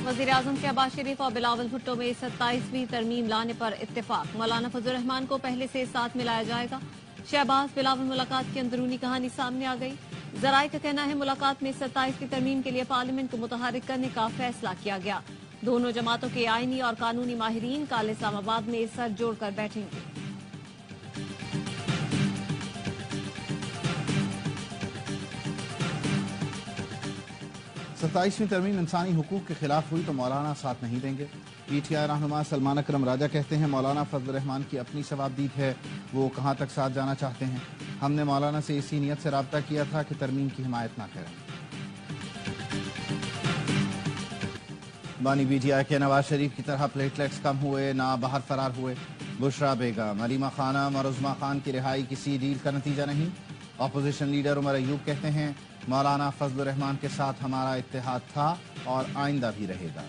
वज़ीर-ए-आज़म शहबाज शरीफ और बिलावल भुट्टो में 27वीं तरमीम लाने पर इत्तेफाक। मौलाना फजल रहमान को पहले से साथ मिलाया जाएगा। शहबाज बिलावल मुलाकात की अंदरूनी कहानी सामने आ गई। जराये का कहना है मुलाकात में 27वीं तरमीम के लिए पार्लियामेंट को मुतहर्रिक करने का फैसला किया गया। दोनों जमातों के आईनी और कानूनी माहिरीन कल इस्लामाबाद में सर जोड़कर बैठेंगे। सत्ताईसवीं तरमीम इंसानी हुकूक के खिलाफ हुई तो मौलाना साथ नहीं देंगे। PTI रहनुमा सलमान अकरम राजा कहते हैं मौलाना फजल रहमान की अपनी सवाबदीद है, वो कहाँ तक साथ जाना चाहते हैं। हमने मौलाना से इसी नीयत से राब्ता किया था कि तरमीम की हिमायत ना करें। बानी PTI के नवाज शरीफ की तरह प्लेटलेट्स कम हुए ना बाहर फरार हुए। बुशरा बेगम, अलीमा खानम और उज़मा खान की रिहाई किसी डील का नतीजा नहीं। अपोजिशन लीडर उमर अयूब कहते हैं मौलाना फजल रहमान के साथ हमारा इत्तेहाद था और आइंदा भी रहेगा।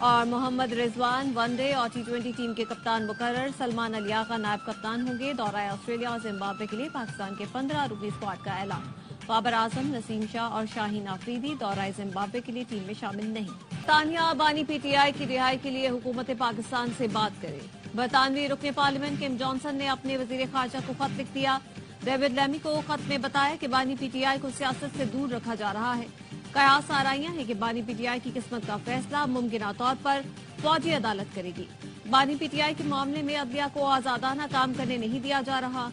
और मोहम्मद रिजवान वनडे और T20 टीम के कप्तान मुकर्रर। सलमान अली आगा नायब कप्तान होंगे। दौरा ऑस्ट्रेलिया और जिम्बाब्वे के लिए पाकिस्तान के 15 रुकनी स्क्वाड का ऐलान। बाबर आजम, नसीम शाह और शाहीन आफरीदी दौरा जिम्बाब्वे के लिए टीम में शामिल नहीं। तानिया बानी PTI की रिहाई के लिए हुकूमत पाकिस्तान से बात करे। बरतानवी रुकने पार्लियामेंट किम जॉनसन ने अपने वजीर खारजा को खत लिख दिया। डेविड लैमी को खत में बताया कि बानी PTI को सियासत से दूर रखा जा रहा है। कयास आराइयां है कि बानी PTI की किस्मत का फैसला मुमकिन तौर पर फौजी अदालत करेगी। बानी PTI के मामले में अदलिया को आजादाना काम करने नहीं दिया जा रहा।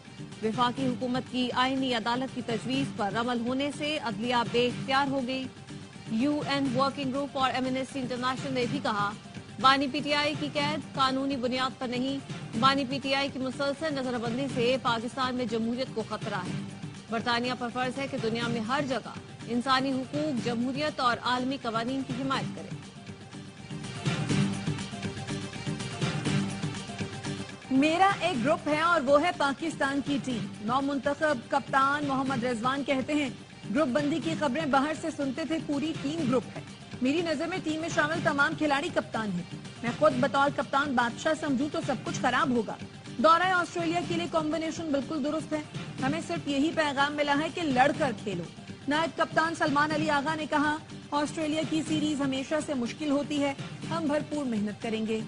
वफाकी हुकूमत की आईनी अदालत की तजवीज पर अमल होने से अदलिया बेख्तियार हो गई। UN वर्किंग ग्रुप और एमनेस्टी इंटरनेशनल ने भी कहा बानी PTI की कैद कानूनी बुनियाद पर नहीं। बानी PTI की मुसलसल नजरबंदी से पाकिस्तान में जमहूरियत को खतरा है। बरतानिया पर फर्ज है कि दुनिया में हर जगह इंसानी हुकूक, जमहूरियत और आलमी कवानीन की हिमायत करे। मेरा एक ग्रुप है और वो है पाकिस्तान की टीम। नौमुंतखब कप्तान मोहम्मद रिजवान कहते हैं ग्रुप बंदी की खबरें बाहर से सुनते थे, पूरी टीम ग्रुप है। मेरी नजर में टीम में शामिल तमाम खिलाड़ी कप्तान हैं। मैं खुद बतौर कप्तान बादशाह समझूं तो सब कुछ खराब होगा। दौरा ऑस्ट्रेलिया के लिए कॉम्बिनेशन बिल्कुल दुरुस्त है। हमें सिर्फ यही पैगाम मिला है कि लड़कर खेलो। नायब कप्तान सलमान अली आगा ने कहा ऑस्ट्रेलिया की सीरीज हमेशा से मुश्किल होती है, हम भरपूर मेहनत करेंगे।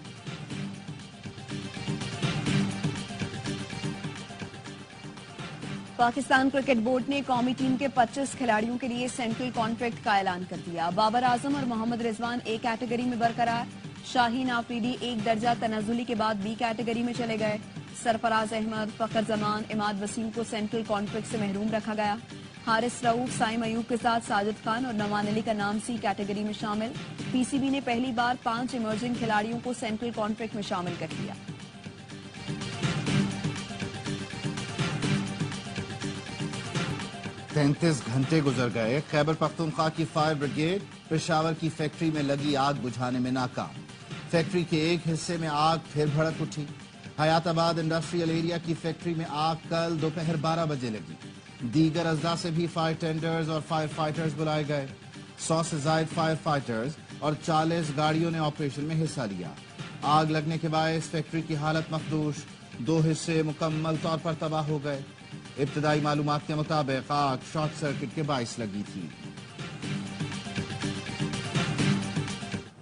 पाकिस्तान क्रिकेट बोर्ड ने कौमी टीम के 25 खिलाड़ियों के लिए सेंट्रल कॉन्ट्रैक्ट का ऐलान कर दिया। बाबर आजम और मोहम्मद रिजवान ए कैटेगरी में बरकरार। शाहीन आफरीदी एक दर्जा तनाजुली के बाद B कैटेगरी में चले गए। सरफराज अहमद, फखर जमान, इमाद वसीम को सेंट्रल कॉन्ट्रैक्ट से महरूम रखा गया। हारिस रऊफ, साइम अयूब के साथ साजिद खान और नवान अली का नाम C कैटेगरी में शामिल। PCB ने पहली बार 5 इमर्जिंग खिलाड़ियों को सेंट्रल कॉन्ट्रैक्ट में शामिल कर दिया। 33 घंटे गुजर गए। खैबर पख्तूनख्वा की फायर ब्रिगेड पेशावर की फैक्ट्री में लगी आग बुझाने में नाकाम। फैक्ट्री के एक हिस्से में आग फिर भड़क उठी। हयाताबाद इंडस्ट्रियल एरिया की फैक्ट्री में आग कल दोपहर 12 बजे लगी। दीगर अजला से भी फायर टेंडर्स और फायर फाइटर्स बुलाए गए। 100 से ज्यादा फायर फाइटर्स और 40 गाड़ियों ने ऑपरेशन में हिस्सा लिया। आग लगने के बाद फैक्ट्री की हालत मखदूश, 2 हिस्से मुकम्मल तौर पर तबाह हो गए। इब्तदाई मालूमात के मुताबिक आग शॉर्ट सर्किट के बाइस लगी थी।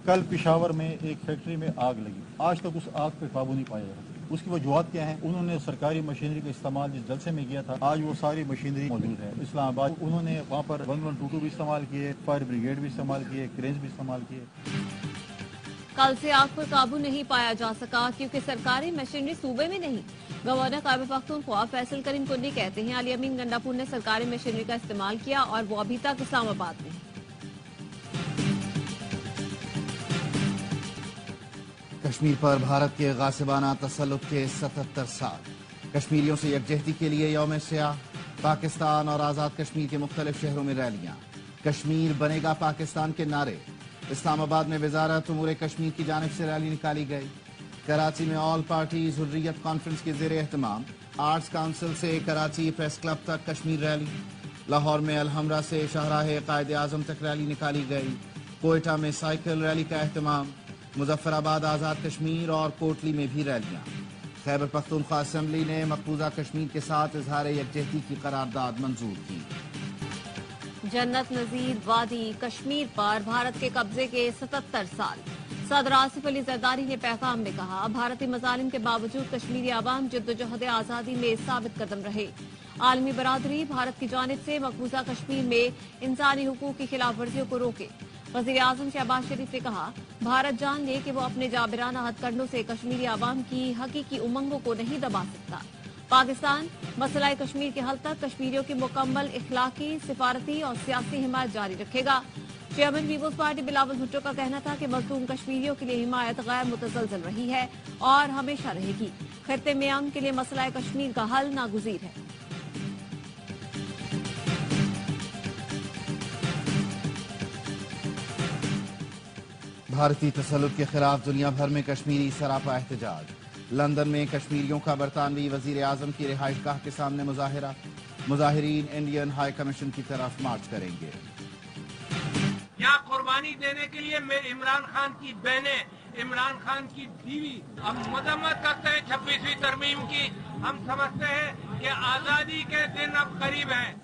कल पेशावर में एक फैक्ट्री में आग लगी। आज तक उस आग पर काबू नहीं पाया गया। उसकी वजूहत क्या है? उन्होंने सरकारी मशीनरी का इस्तेमाल जिस जलसे में किया था, आज वो सारी मशीनरी मौजूद है इस्लामाबाद। उन्होंने वहाँ पर 1122 भी इस्तेमाल किए, फायर ब्रिगेड भी इस्तेमाल किए, क्रेन्स भी इस्तेमाल किए। कल से आग पर काबू नहीं पाया जा सका क्योंकि सरकारी मशीनरी सूबे में नहीं। गवर्नर खैबर पख्तूनख्वा फैसल करीम कुंडी कहते हैं अली अमीन गंडापुर ने सरकारी मशीनरी का इस्तेमाल किया और वो अभी तक इस्लामाबाद में है। कश्मीर पर भारत के गासिबाना तसल्लुत के 77 साल। कश्मीरियों से यकजहती के लिए यौम स्याह। पाकिस्तान और आज़ाद कश्मीर के मुख्तलिफ शहरों में रैलियां। कश्मीर बनेगा पाकिस्तान के नारे। इस्लामाबाद में वजारत उमूर कश्मीर की जानिब से रैली निकाली गई। कराची में ऑल पार्टीज हुर्रियत कॉन्फ्रेंस के ज़ेर एहतमाम आर्ट्स काउंसिल से कराची प्रेस क्लब तक कश्मीर रैली। लाहौर में अलहमरा से शाहराह कायद आजम तक रैली निकाली गई। कोयटा में साइकिल रैली का एहतमाम। मुजफ्फराबाद आज़ाद कश्मीर और कोटली में भी रैलियां। खैबर पख्तूनख्वा असेंबली ने मकबूजा कश्मीर के साथ इजहार यकजहती की करारदाद मंजूर की। जन्नत नजीर वादी कश्मीर पर भारत के कब्जे के 77 साल। सदर आसिफ अली जरदारी ने पैगाम में कहा, भारतीय मजालिम के बावजूद कश्मीरी आवाम जद्दोजहद आजादी में साबित कदम रहे। आलमी बरादरी भारत की जानिब से मकबूजा कश्मीर में इंसानी हुकूक की खिलाफ वर्जियों को रोके। वजीर आजम शहबाज शरीफ ने कहा, भारत जान ले कि वो अपने जाबिराना हथकंडों से कश्मीरी आवाम की हकीकी उमंगों को नहीं दबा सकता। पाकिस्तान मसला कश्मीर के हल तक कश्मीरियों की मुकम्मल इखलाकी, सिफारती और सियासी हिमायत जारी रखेगा। चेयरमैन पीपुल्स पार्टी बिलावल भुट्टो का कहना था कि मजलूम कश्मीरियों के लिए हिमायत गैर मुतज़लज़ल रही है और हमेशा रहेगी। खित्ते में अमन के लिए मसला कश्मीर का हल नागुज़ीर है। भारतीय तसल्लुत के खिलाफ दुनिया भर में कश्मीरी सरापा एहतजाज। लंदन में कश्मीरियों का बरतानवी वजीर आजम की रिहाइशगाह के सामने मुजाहिरा। मुजाहिरीन इंडियन हाई कमीशन की तरफ मार्च करेंगे। यहाँ कुर्बानी देने के लिए मैं इमरान खान की बहनें, इमरान खान की बीवी हम मजम्मत करते हैं 26वीं तरमीम की। हम समझते हैं कि आजादी के दिन अब करीब हैं।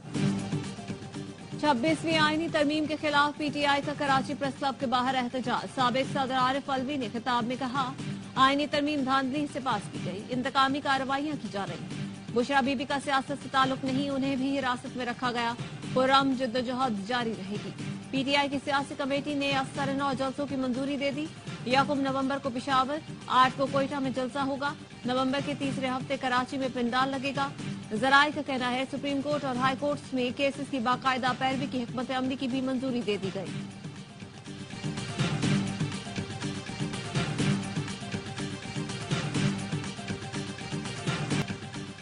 26वीं आईनी तरमीम के खिलाफ पीटीआई का कराची प्रेस क्लब के बाहर एहतजाज। साबिक सदर आरिफ अलवी ने खिताब में कहा, आईनी तरमीम धांधली से पास की गई, इंतकामी कार्रवाइयां की जा रही। बुशरा बीबी का सियासत से ताल्लुक नहीं, उन्हें भी हिरासत में रखा गया। पुरअमन जद्दोजहद जारी रहेगी। पीटीआई की सियासी कमेटी ने असर 9 जलसों की मंजूरी दे दी। 1 नवंबर को पिशावर, 8 को कोयटा में जलसा होगा। नवंबर के तीसरे हफ्ते कराची में पंडाल लगेगा। जराये का कहना है, सुप्रीम कोर्ट और हाई कोर्ट्स में केसेस की बाकायदा पैरवी की हिकमत अमली की भी मंजूरी दे दी गई।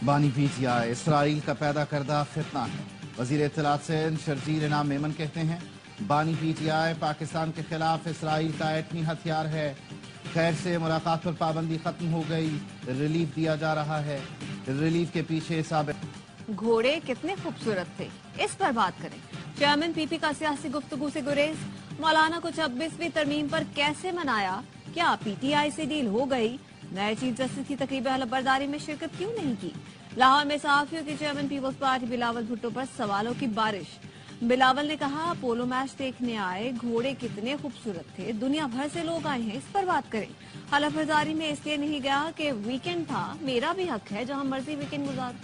बानी पीटीआई इसराइल का पैदा करदा फितना है। वजीर इत्तलात सिंध शर्जील इनाम मेमन कहते हैं, बानी पीटीआई पाकिस्तान के खिलाफ इसराइल का एटमी हथियार है। खैर से मुलाकात पर पाबंदी खत्म हो गई, रिलीफ दिया जा रहा है। रिलीफ के पीछे साबित घोड़े कितने खूबसूरत थे, इस पर बात करें। चेयरमैन पीपी का सियासी गुफ्तगू से गुरेज। मौलाना को 26वीं तरमीम पर कैसे मनाया? क्या पीटीआई से डील हो गई? नए चीफ जस्टिस की तकरीब हलफबरदारी में शिरकत क्यों नहीं की? लाहौर में सहाफियों के चेयरमैन पीपल्स पार्टी बिलावल भुट्टो पर सवालों की बारिश। बिलावल ने कहा, पोलो मैच देखने आए, घोड़े कितने खूबसूरत थे, दुनिया भर से लोग आए हैं, इस पर बात करें। हलफबरदारी में इसलिए नहीं गया कि वीकेंड था, मेरा भी हक है जहां मर्जी वीकेंड गुजार।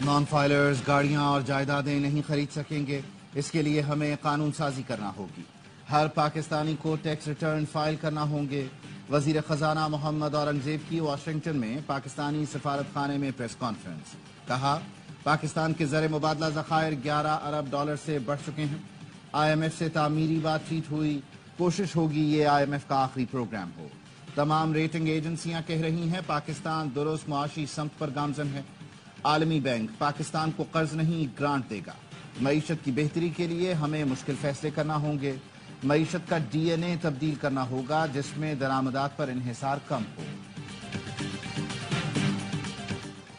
नॉन फाइलर्स गाड़ियां और जायदादें नहीं खरीद सकेंगे। इसके लिए हमें कानून साजी करना होगी। हर पाकिस्तानी को टैक्स रिटर्न फाइल करना होंगे। वजीर खजाना मोहम्मद औरंगजेब की वाशिंगटन में पाकिस्तानी सफारत खाने में प्रेस कॉन्फ्रेंस। कहा, पाकिस्तान के ज़र मुबादला ज़खायर 11 अरब डॉलर से बढ़ चुके हैं। IMF से तामीरी बातचीत हुई, कोशिश होगी ये IMF का आखिरी प्रोग्राम हो। तमाम रेटिंग एजेंसियां कह रही हैं पाकिस्तान दुरुस्त मुआशी समत पर गामजन है। आलमी बैंक पाकिस्तान को कर्ज नहीं ग्रांट देगा। मईशत की बेहतरी के लिए हमें मुश्किल फैसले करना होंगे। मईशत का DNA तब्दील करना होगा जिसमें दरामदात पर इन्हिसार कम हो।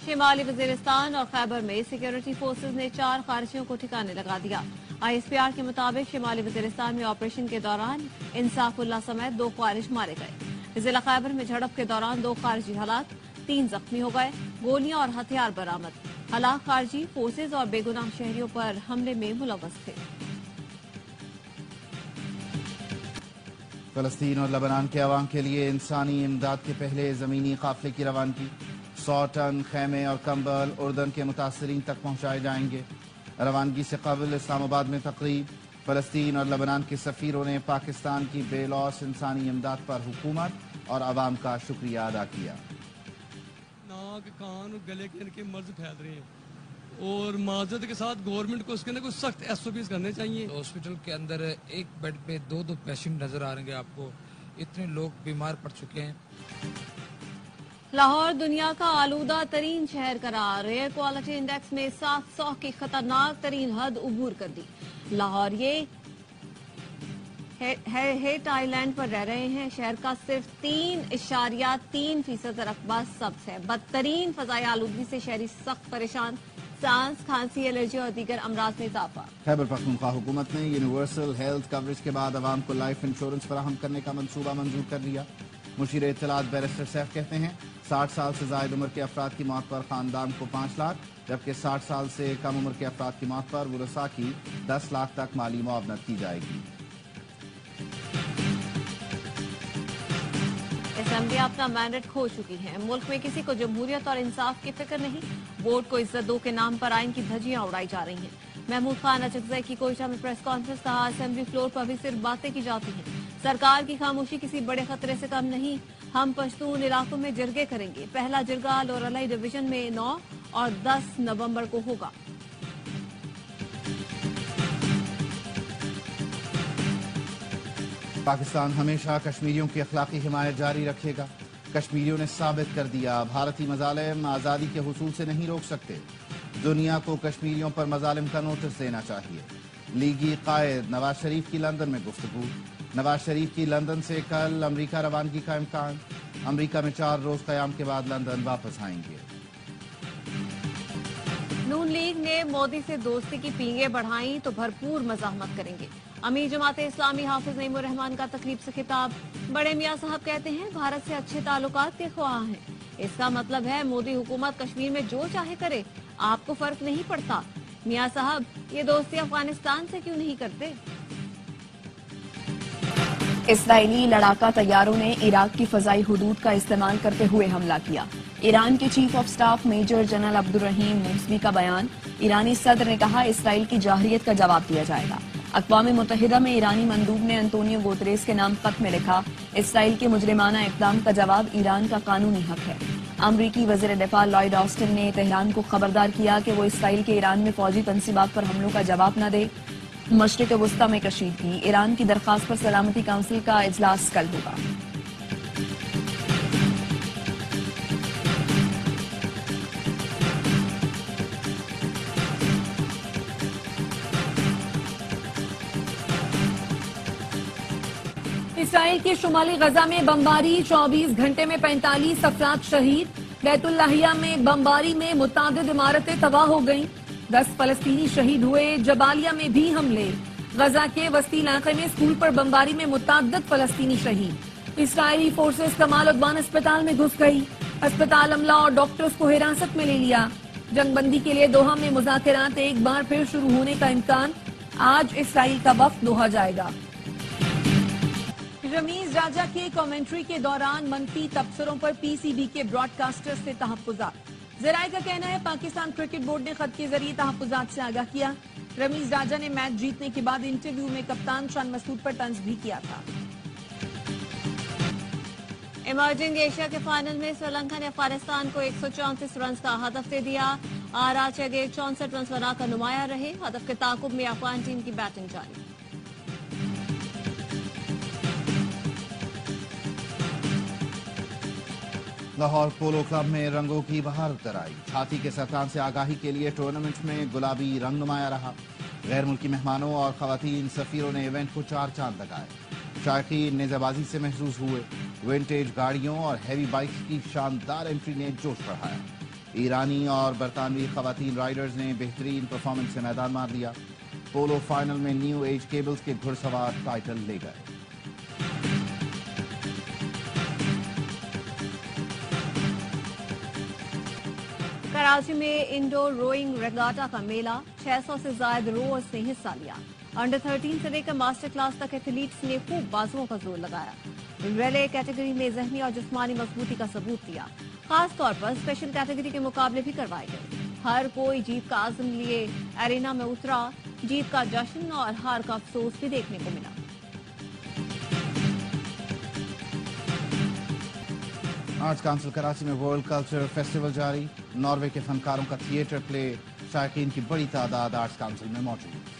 शिमाली वजीरिस्तान और खैबर में सिक्योरिटी फोर्सेज ने 4 खारिजियों को ठिकाने लगा दिया। ISPR के मुताबिक शिमाली वजीरिस्तान में ऑपरेशन के दौरान इंसाफुल्लाह समेत 2 खारिज मारे गए। जिला खैबर में झड़प के दौरान 2 खारिजी हलाक, 3 जख्मी हो गए। गोलियां और हथियार बरामद। हलाक खारजी फोर्सेज और बेगुनाह शहरियों पर हमले में मुलव्वस थे। फलस्तीन और लबनान के अवाम के लिए इंसानी इमदाद के पहले ज़मीनी काफिले की रवानगी। 100 टन खैमे और कंबल उर्दन के मुतासरीन तक पहुंचाए जाएंगे। रवानगी से कबल इस्लामाबाद में तकरीब। फलस्तीन और लबनान के सफीरों ने पाकिस्तान की बेलौस इंसानी इमदाद पर हुकूमत और अवाम का शुक्रिया अदा किया। नाक, कान और गले के इनके मर्ज फैल रहे हैं और माजरत के साथ गवर्नमेंट को उसके अंदर कुछ सख्त SOPs करने चाहिए। हॉस्पिटल के अंदर एक बेड पे 2-2 पेशेंट नजर आ रहे हैं आपको। इतने लोग बीमार पड़ चुके हैं। लाहौर दुनिया का आलूदा तरीन शहर करार। एयर क्वालिटी इंडेक्स में 700 की खतरनाक तरीन हद उबूर कर दी। लाहौर ये हेट आइलैंड पर रह रहे हैं। शहर का सिर्फ 3.3% रकबा सब्ज है। बदतरीन फजाई आलूदगी से शहरी सख्त परेशान। सांस, खांसी, एलर्जी और दीगर अमराज में इजाफा। खैबर पख्तूनख्वा हुकूमत ने यूनिवर्सल हेल्थ कवरेज के बाद अवाम को लाइफ इंश्योरेंस फराहम करने का मंसूबा मंजूर कर लिया। مشیر اطلاعات بیرسٹر سیف کہتے ہیں 60 سال سے زائد عمر کے افراد کی موت پر خاندان کو 5 لاکھ جبکہ 60 سال سے کم عمر کے افراد کی موت پر ورثاء کی 10 لاکھ تک مالی معاونت کی جائے گی۔ اسمبلی اپنا مینڈیٹ کھو چکی ہے، ملک میں کسی کو جمہوریت اور انصاف کی فکر نہیں، ووٹ کو عزت دو کے نام پر آئین کی دھجیاں اڑائی جا رہی ہیں۔ محمود خان اچکزئی کی کوئٹہ میں پریس کانفرنس، کہا اسمبلی فلور پر بھی صرف باتیں کی جاتی ہیں، سرکار کی خاموشی کسی بڑے خطرے سے کم نہیں، ہم پشتون علاقوں میں جرگے کریں گے، پہلا جرگہ لورلائی ڈویژن میں 9 اور 10 نومبر کو ہوگا۔ پاکستان ہمیشہ کشمیریوں کی اخلاقی حمایت جاری رکھے گا، کشمیریوں نے ثابت کر دیا بھارتی مظالم آزادی کے حصول سے نہیں روک سکتے، دنیا کو کشمیریوں پر مظالم کا نوٹس دینا چاہیے۔ لیگی قائد نواز شریف کی لندن میں گفتگو، نواز شریف کی لندن سے کل امریکہ روانگی کا امکان، امریکہ میں 4 روز قیام کے بعد لندن واپس آئیں گے۔ نون لیگ نے مودی سے دوستی کی پینگیں بڑھائیں تو بھرپور مزاحمت کریں گے، امیر جماعت اسلامی حافظ نعیم الرحمان کا تقریب سے خطاب، بڑے میاں صاحب کہتے ہیں بھارت سے اچھے تعلقات کے خواہاں ہیں، اس کا مطلب ہے مودی حکومت کشمیر میں جو چاہے کرے، آپ کو فرق نہیں پڑتا، میاں صاحب یہ دوستی افغانستان سے کیوں نہیں کرتے؟ اسرائیلی لڑاکا طیاروں نے عراق کی فضائی حدود کا استعمال کرتے ہوئے حملہ کیا، ایران کے chief of staff major general Abdolrahim Mousavi کا بیان، ایرانی صدر نے کہا اسرائیل کی جارحیت کا جواب دیا جائے گا۔ اقوام متحدہ میں ایرانی مندوب نے انطونیو گوتریس کے نام خط میں لکھا، اسرائیل کے مجرمانہ اقدام کا جواب ایران کا قانونی حق ہے۔ امریکی وزیر دفاع لائیڈ آسٹن نے تہران کو خبردار کیا کہ وہ اسرائیل کے ایران میں فوجی تنصیبات پر حملوں کا جواب نہ دے۔ مشرق وسطی میں کشیدگی، ایران کی درخواست پر سلامتی کونسل کا اجلاس کل ہوگا۔ اسرائیل کے شمالی غزہ میں بمباری، 24 گھنٹے میں 45 افراد شہید، بیت اللحیہ میں بمباری میں متعدد عمارتیں تباہ ہو گئیں، 10 فلسطینی شہید ہوئے، جبالیہ میں بھی حملے، غزہ کے وسطی علاقے میں اسکول پر بمباری میں متعدد فلسطینی شہید، اسرائیلی فورسز کمال عدوان اسپتال میں گھس گئی، اسپتال عملہ اور ڈاکٹرز کو حراست میں لے لیا، جنگ بندی کے لیے دوحہ میں مذاکرات ایک بار پھر شروع ہونے کا امکان، آج اسرائیل کا وفد دوحہ جائے گا۔ رمیز راجہ کے کامنٹری کے دوران منفی تبصروں پر پی سی بی کے براڈ کاسٹر سے تحفظات، ذرائع کا کہنا ہے پاکستان کرکٹ بورڈ نے خط کے ذریعے تحفظات سے آگاہ کیا۔ رمیز راجہ نے میچ جیتنے کے بعد انٹرویو میں کپتان شان مسعود پر طنز بھی کیا تھا۔ ایمرجنگ ایشیا کے فائنل میں سری لنکا نے افغانستان کو 134 رنز کا ہدف دے دیا، آراچ اگے 64 رنز بنا کر نمایاں رہے، ہدف کے تعاقب میں افغان ٹیم کی بیٹنگ جاری۔ لاہور پولو کلب میں رنگوں کی بہار اتر آئی، چھاتی کے سرطان سے آگاہی کے لیے ٹورنامنٹ میں گلابی رنگ نمایاں رہا، غیر ملکی مہمانوں اور خواتین سفیروں نے ایونٹ کو 4 چاند لگائے، شائقین نیزہ بازی سے محظوظ ہوئے، ونٹیج گاڑیوں اور ہیوی بائکس کی شاندار انٹری نے جوش بڑھایا، ایرانی اور برطانوی خواتین رائیڈرز نے بہترین پرفارمنس سے میدان مار لیا، پولو فائنل میں نیو ایج کیبلز کے گھڑ سوار ٹائٹل لے گئے۔ کراچی میں انڈور روئنگ ریگاٹا کا میلہ، 600 سے زائد روئرز نے حصہ لیا، انڈر 13 سے لے کر ماسٹر کلاس تک ایتھلیٹس نے خوب بازوؤں کا زور لگایا، ریلے کیٹیگری میں ذہنی اور جسمانی مضبوطی کا ثبوت دیا، خاص طور پر اسپیشل کیٹیگری کے مقابلے بھی کروائے گئے، ہر کوئی جیت کا عزم لیے ایرینا میں اترا، جیت کا جشن اور ہار کا افسوس بھی دیکھنے کو ملا۔ آرٹس کونسل کراچی میں ورلڈ کلچر فیسٹیول جاری، ناروے کے فنکاروں کا تھیٹر پلے، شائقین کی بڑی تعداد آرٹس کونسل میں موجود۔